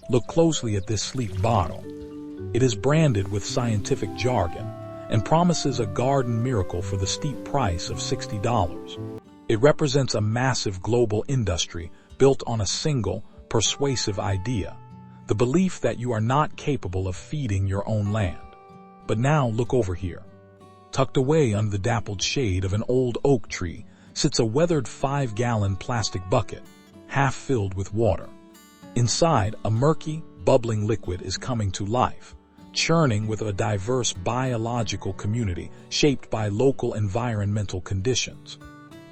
Look closely at this sleek bottle. It is branded with scientific jargon and promises a garden miracle for the steep price of $60. It represents a massive global industry built on a single, persuasive idea, the belief that you are not capable of feeding your own land. But now look over here. Tucked away under the dappled shade of an old oak tree sits a weathered 5-gallon plastic bucket, half filled with water. Inside, a murky, bubbling liquid is coming to life, churning with a diverse biological community shaped by local environmental conditions.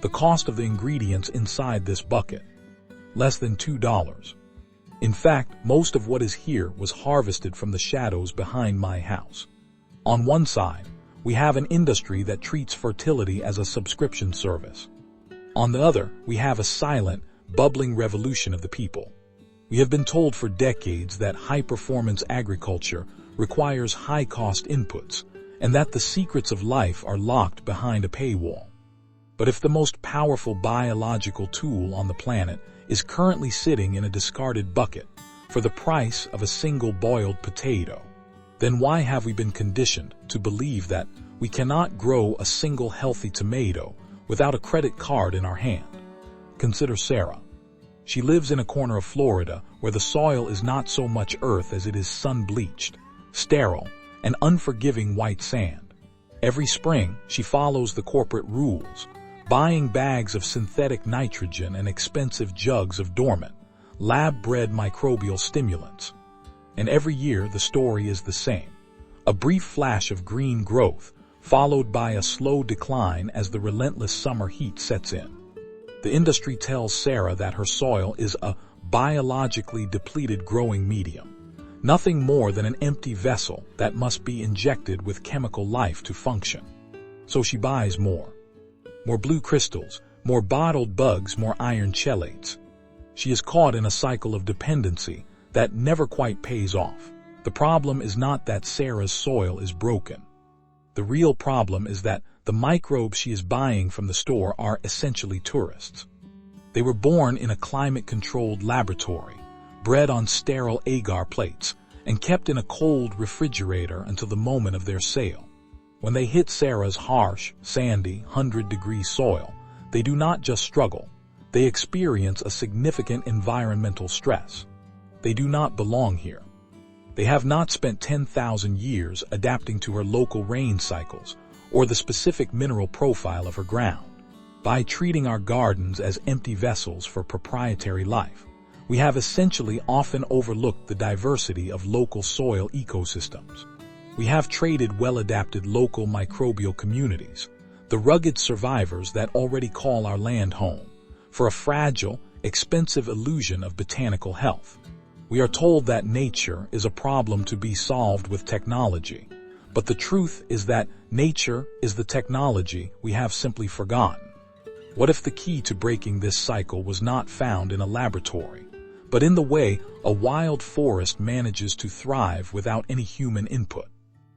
The cost of the ingredients inside this bucket? Less than $2. In fact, most of what is here was harvested from the shadows behind my house. On one side, we have an industry that treats fertility as a subscription service. On the other, we have a silent, bubbling revolution of the people. We have been told for decades that high-performance agriculture requires high-cost inputs, and that the secrets of life are locked behind a paywall. But if the most powerful biological tool on the planet is currently sitting in a discarded bucket for the price of a single boiled potato, then why have we been conditioned to believe that we cannot grow a single healthy tomato without a credit card in our hand? Consider Sarah. She lives in a corner of Florida where the soil is not so much earth as it is sun-bleached, sterile, and unforgiving white sand. Every spring, she follows the corporate rules, buying bags of synthetic nitrogen and expensive jugs of dormant, lab-bred microbial stimulants. And every year, the story is the same. A brief flash of green growth, followed by a slow decline as the relentless summer heat sets in. The industry tells Sarah that her soil is a biologically depleted growing medium, nothing more than an empty vessel that must be injected with chemical life to function. So she buys more blue crystals, more bottled bugs, more iron chelates. She is caught in a cycle of dependency that never quite pays off. The problem is not that Sarah's soil is broken. The real problem is that the microbes she is buying from the store are essentially tourists. They were born in a climate-controlled laboratory, bred on sterile agar plates, and kept in a cold refrigerator until the moment of their sale. When they hit Sarah's harsh, sandy, 100-degree soil, they do not just struggle. They experience a significant environmental stress. They do not belong here. They have not spent 10,000 years adapting to her local rain cycles or the specific mineral profile of her ground. By treating our gardens as empty vessels for proprietary life, we have essentially often overlooked the diversity of local soil ecosystems. We have traded well-adapted local microbial communities, the rugged survivors that already call our land home, for a fragile, expensive illusion of botanical health. We are told that nature is a problem to be solved with technology, but the truth is that nature is the technology we have simply forgotten. What if the key to breaking this cycle was not found in a laboratory, but in the way a wild forest manages to thrive without any human input?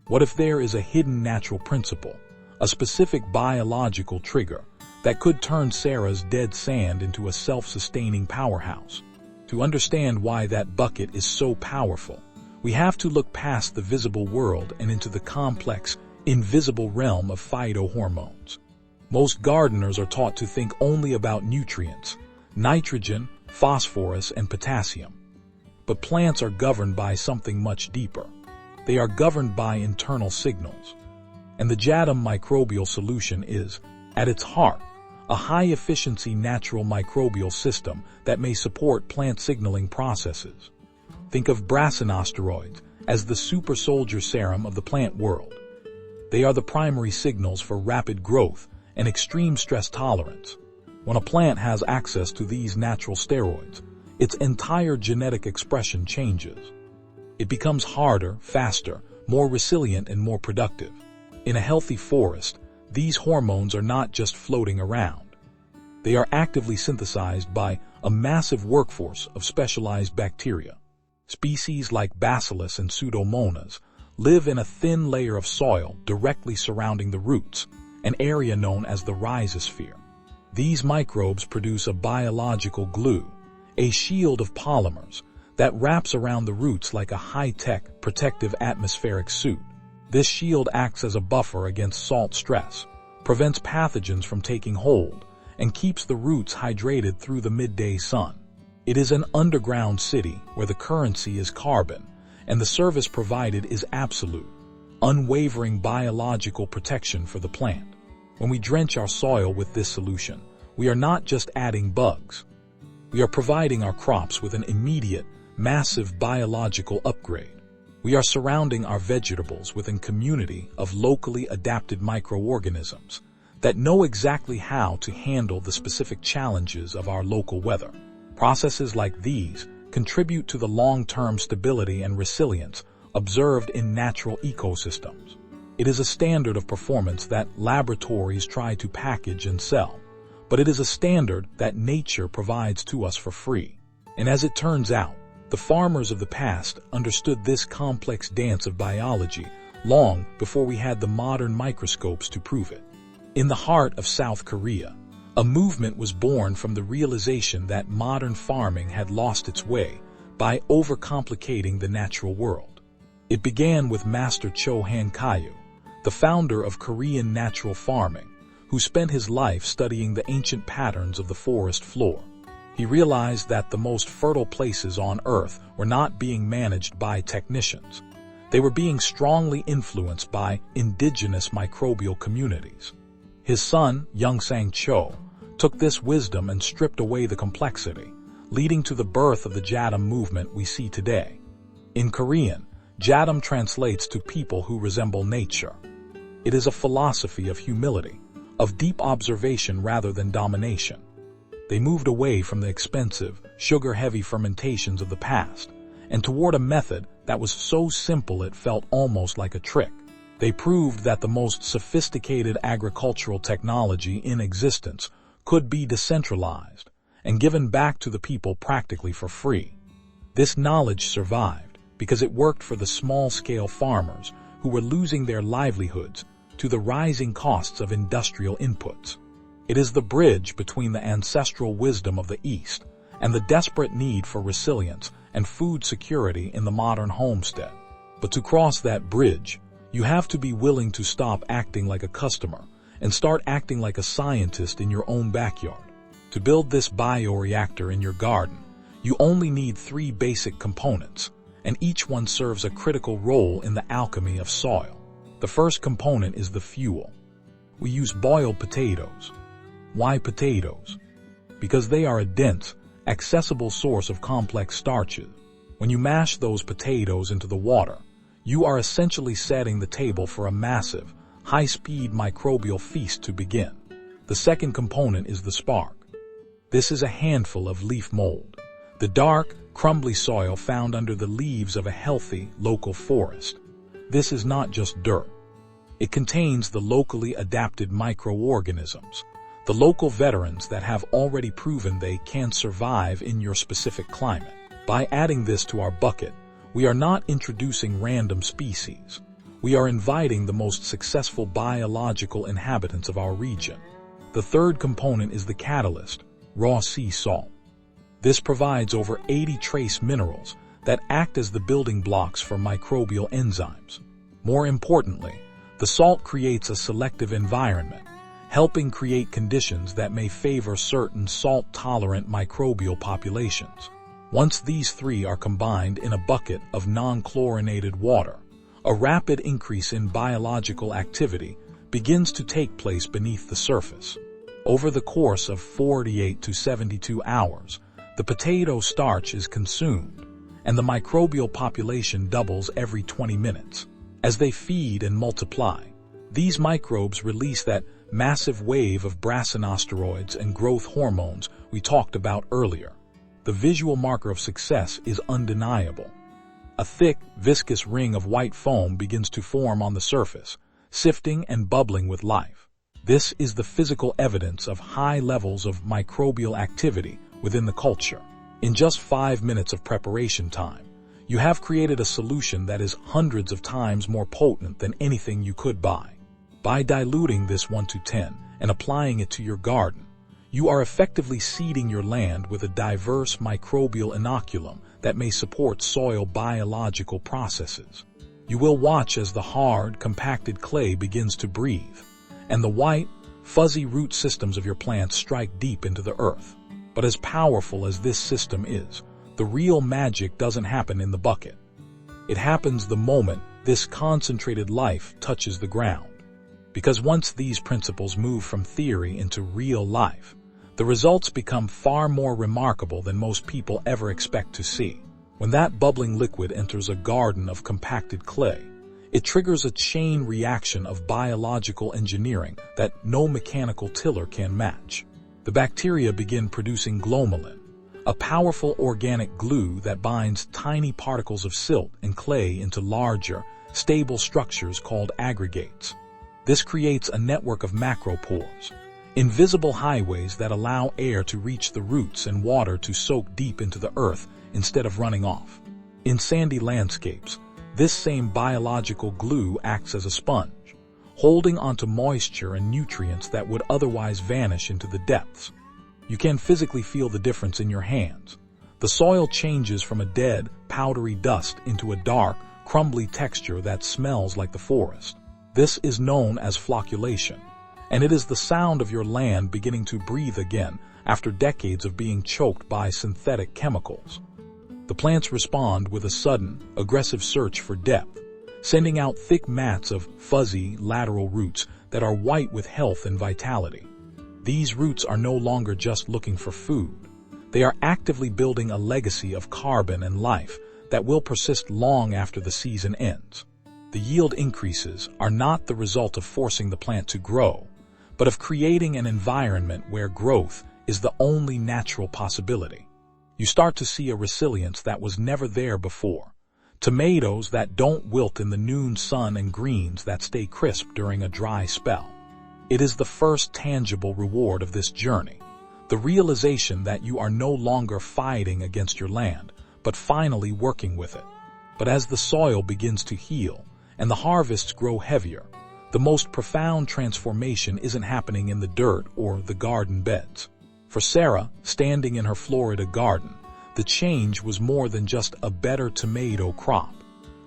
What if there is a hidden natural principle, a specific biological trigger, that could turn Sarah's dead sand into a self-sustaining powerhouse? To understand why that bucket is so powerful, we have to look past the visible world and into the complex, invisible realm of phytohormones. Most gardeners are taught to think only about nutrients, nitrogen, phosphorus, and potassium. But plants are governed by something much deeper. They are governed by internal signals. And the JADAM Microbial Solution is, at its heart, a high-efficiency natural microbial system that may support plant signaling processes. Think of brassinosteroids as the super soldier serum of the plant world. They are the primary signals for rapid growth and extreme stress tolerance. When a plant has access to these natural steroids, its entire genetic expression changes. It becomes harder, faster, more resilient, and more productive. In a healthy forest, these hormones are not just floating around. They are actively synthesized by a massive workforce of specialized bacteria. Species like Bacillus and Pseudomonas live in a thin layer of soil directly surrounding the roots, an area known as the rhizosphere. These microbes produce a biological glue, a shield of polymers that wraps around the roots like a high-tech protective atmospheric suit. This shield acts as a buffer against salt stress, prevents pathogens from taking hold, and keeps the roots hydrated through the midday sun. It is an underground city where the currency is carbon, and the service provided is absolute, unwavering biological protection for the plant. When we drench our soil with this solution, we are not just adding bugs. We are providing our crops with an immediate, massive biological upgrade. We are surrounding our vegetables with a community of locally adapted microorganisms that know exactly how to handle the specific challenges of our local weather. Processes like these contribute to the long-term stability and resilience observed in natural ecosystems. It is a standard of performance that laboratories try to package and sell, but it is a standard that nature provides to us for free. And as it turns out, the farmers of the past understood this complex dance of biology long before we had the modern microscopes to prove it. In the heart of South Korea, a movement was born from the realization that modern farming had lost its way by overcomplicating the natural world. It began with Master Cho Han-kyu, the founder of Korean natural farming, who spent his life studying the ancient patterns of the forest floor. He realized that the most fertile places on Earth were not being managed by technicians. They were being strongly influenced by indigenous microbial communities. His son, Young-sang Cho, took this wisdom and stripped away the complexity, leading to the birth of the JADAM movement we see today. In Korean, JADAM translates to people who resemble nature. It is a philosophy of humility, of deep observation rather than domination. They moved away from the expensive, sugar-heavy fermentations of the past and toward a method that was so simple it felt almost like a trick. They proved that the most sophisticated agricultural technology in existence could be decentralized and given back to the people practically for free. This knowledge survived because it worked for the small-scale farmers who were losing their livelihoods to the rising costs of industrial inputs. It is the bridge between the ancestral wisdom of the East and the desperate need for resilience and food security in the modern homestead. But to cross that bridge, you have to be willing to stop acting like a customer and start acting like a scientist in your own backyard. To build this bio-reactor in your garden, you only need 3 basic components, and each one serves a critical role in the alchemy of soil. The first component is the fuel. We use boiled potatoes. Why potatoes? Because they are a dense, accessible source of complex starches. When you mash those potatoes into the water, you are essentially setting the table for a massive, high-speed microbial feast to begin. The second component is the spark. This is a handful of leaf mold, the dark, crumbly soil found under the leaves of a healthy, local forest. This is not just dirt. It contains the locally adapted microorganisms, the local veterans that have already proven they can survive in your specific climate. By adding this to our bucket, we are not introducing random species. We are inviting the most successful biological inhabitants of our region. The third component is the catalyst, raw sea salt. This provides over 80 trace minerals that act as the building blocks for microbial enzymes. More importantly, the salt creates a selective environment, helping create conditions that may favor certain salt-tolerant microbial populations. Once these 3 are combined in a bucket of non-chlorinated water, a rapid increase in biological activity begins to take place beneath the surface. Over the course of 48 to 72 hours, the potato starch is consumed, and the microbial population doubles every 20 minutes. As they feed and multiply, these microbes release that massive wave of brassinosteroids and growth hormones we talked about earlier. The visual marker of success is undeniable. A thick, viscous ring of white foam begins to form on the surface, sifting and bubbling with life. This is the physical evidence of high levels of microbial activity within the culture. In just 5 minutes of preparation time, you have created a solution that is hundreds of times more potent than anything you could buy. By diluting this 1:10 and applying it to your garden, you are effectively seeding your land with a diverse microbial inoculum that may support soil biological processes. You will watch as the hard, compacted clay begins to breathe, and the white, fuzzy root systems of your plants strike deep into the earth. But as powerful as this system is, the real magic doesn't happen in the bucket. It happens the moment this concentrated life touches the ground. Because once these principles move from theory into real life, the results become far more remarkable than most people ever expect to see. When that bubbling liquid enters a garden of compacted clay, it triggers a chain reaction of biological engineering that no mechanical tiller can match. The bacteria begin producing glomalin, a powerful organic glue that binds tiny particles of silt and clay into larger, stable structures called aggregates. This creates a network of macropores, invisible highways that allow air to reach the roots and water to soak deep into the earth instead of running off. In sandy landscapes, this same biological glue acts as a sponge, holding onto moisture and nutrients that would otherwise vanish into the depths. You can physically feel the difference in your hands. The soil changes from a dead, powdery dust into a dark, crumbly texture that smells like the forest. This is known as flocculation, and it is the sound of your land beginning to breathe again after decades of being choked by synthetic chemicals. The plants respond with a sudden, aggressive search for depth, sending out thick mats of fuzzy, lateral roots that are white with health and vitality. These roots are no longer just looking for food. They are actively building a legacy of carbon and life that will persist long after the season ends. The yield increases are not the result of forcing the plant to grow, but of creating an environment where growth is the only natural possibility. You start to see a resilience that was never there before. Tomatoes that don't wilt in the noon sun and greens that stay crisp during a dry spell. It is the first tangible reward of this journey, the realization that you are no longer fighting against your land, but finally working with it. But as the soil begins to heal and the harvests grow heavier, the most profound transformation isn't happening in the dirt or the garden beds. For Sarah, standing in her Florida garden, the change was more than just a better tomato crop.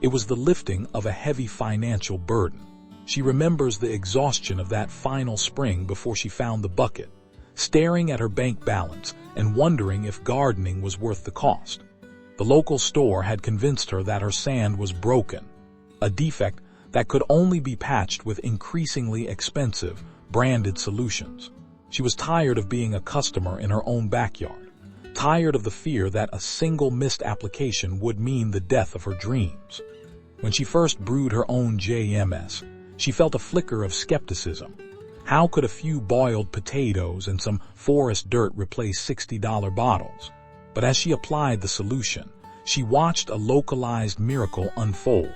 It was the lifting of a heavy financial burden. She remembers the exhaustion of that final spring before she found the bucket, staring at her bank balance and wondering if gardening was worth the cost. The local store had convinced her that her sand was broken, a defect that could only be patched with increasingly expensive, branded solutions. She was tired of being a customer in her own backyard, tired of the fear that a single missed application would mean the death of her dreams. When she first brewed her own JMS, she felt a flicker of skepticism. How could a few boiled potatoes and some forest dirt replace $60 bottles? But as she applied the solution, she watched a localized miracle unfold.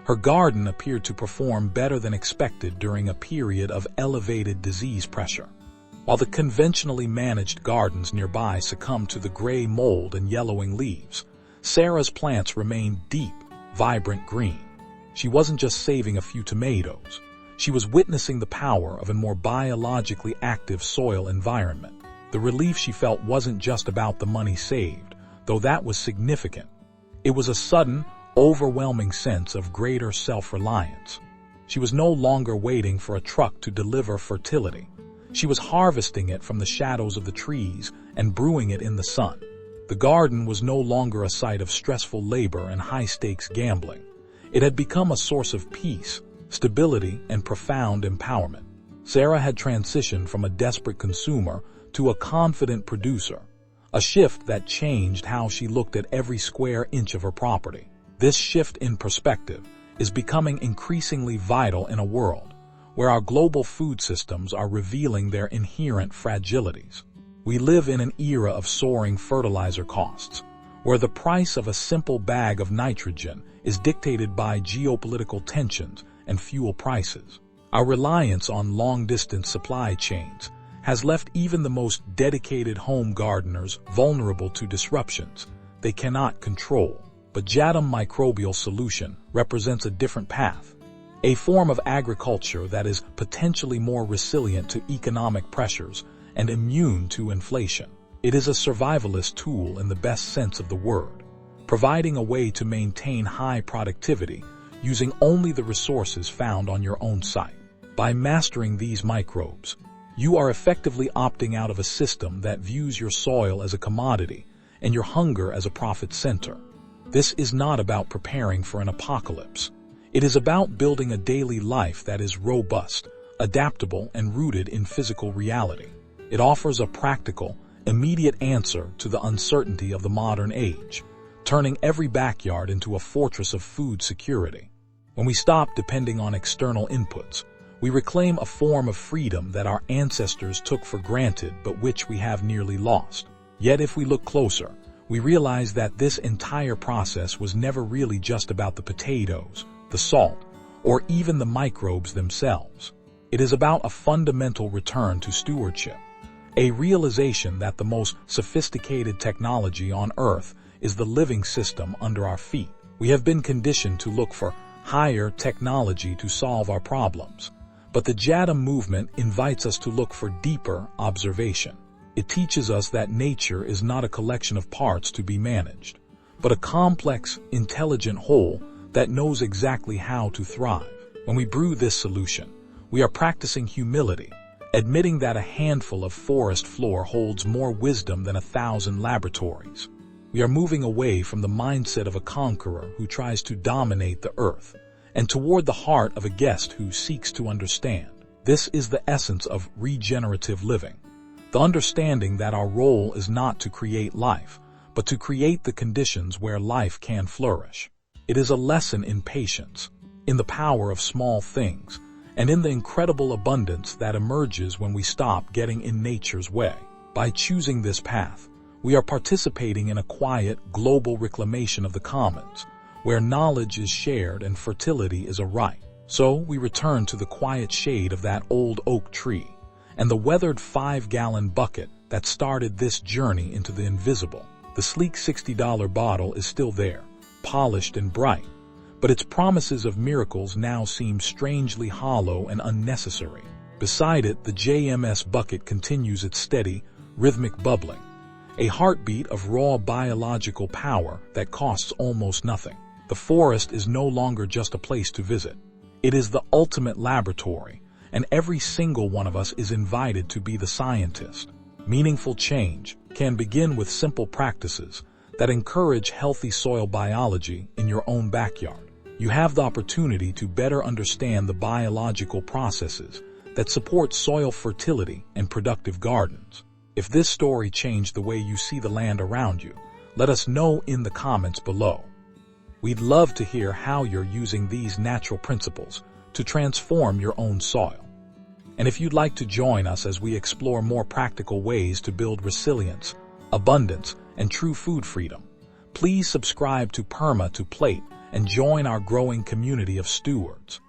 Her garden appeared to perform better than expected during a period of elevated disease pressure. While the conventionally managed gardens nearby succumbed to the gray mold and yellowing leaves, Sarah's plants remained deep, vibrant green. She wasn't just saving a few tomatoes. She was witnessing the power of a more biologically active soil environment. The relief she felt wasn't just about the money saved, though that was significant. It was a sudden, overwhelming sense of greater self-reliance. She was no longer waiting for a truck to deliver fertility. She was harvesting it from the shadows of the trees and brewing it in the sun. The garden was no longer a site of stressful labor and high-stakes gambling. It had become a source of peace, stability, and profound empowerment. Sarah had transitioned from a desperate consumer to a confident producer, a shift that changed how she looked at every square inch of her property. This shift in perspective is becoming increasingly vital in a world where our global food systems are revealing their inherent fragilities. We live in an era of soaring fertilizer costs, where the price of a simple bag of nitrogen is dictated by geopolitical tensions and fuel prices. Our reliance on long-distance supply chains has left even the most dedicated home gardeners vulnerable to disruptions they cannot control. But JADAM Microbial Solution represents a different path, a form of agriculture that is potentially more resilient to economic pressures and immune to inflation. It is a survivalist tool in the best sense of the word, providing a way to maintain high productivity using only the resources found on your own site. By mastering these microbes, you are effectively opting out of a system that views your soil as a commodity and your hunger as a profit center. This is not about preparing for an apocalypse. It is about building a daily life that is robust, adaptable, and rooted in physical reality. It offers a practical, immediate answer to the uncertainty of the modern age, turning every backyard into a fortress of food security. When we stop depending on external inputs, we reclaim a form of freedom that our ancestors took for granted but which we have nearly lost. Yet if we look closer, we realize that this entire process was never really just about the potatoes, the salt, or even the microbes themselves. It is about a fundamental return to stewardship, a realization that the most sophisticated technology on Earth is the living system under our feet. We have been conditioned to look for higher technology to solve our problems, but the JADAM movement invites us to look for deeper observation. It teaches us that nature is not a collection of parts to be managed, but a complex, intelligent whole that knows exactly how to thrive. When we brew this solution, we are practicing humility, admitting that a handful of forest floor holds more wisdom than 1,000 laboratories. We are moving away from the mindset of a conqueror who tries to dominate the earth, and toward the heart of a guest who seeks to understand. This is the essence of regenerative living, the understanding that our role is not to create life, but to create the conditions where life can flourish. It is a lesson in patience, in the power of small things, and in the incredible abundance that emerges when we stop getting in nature's way. By choosing this path, we are participating in a quiet, global reclamation of the commons, where knowledge is shared and fertility is a right. So we return to the quiet shade of that old oak tree, and the weathered 5-gallon bucket that started this journey into the invisible. The sleek $60 bottle is still there, polished and bright, but its promises of miracles now seem strangely hollow and unnecessary. Beside it, the JMS bucket continues its steady, rhythmic bubbling, a heartbeat of raw biological power that costs almost nothing. The forest is no longer just a place to visit. It is the ultimate laboratory, and every single one of us is invited to be the scientist. Meaningful change can begin with simple practices that encourage healthy soil biology in your own backyard. You have the opportunity to better understand the biological processes that support soil fertility and productive gardens. If this story changed the way you see the land around you, let us know in the comments below. We'd love to hear how you're using these natural principles to transform your own soil. And if you'd like to join us as we explore more practical ways to build resilience, abundance, and true food freedom, please subscribe to Perma to Plate and join our growing community of stewards.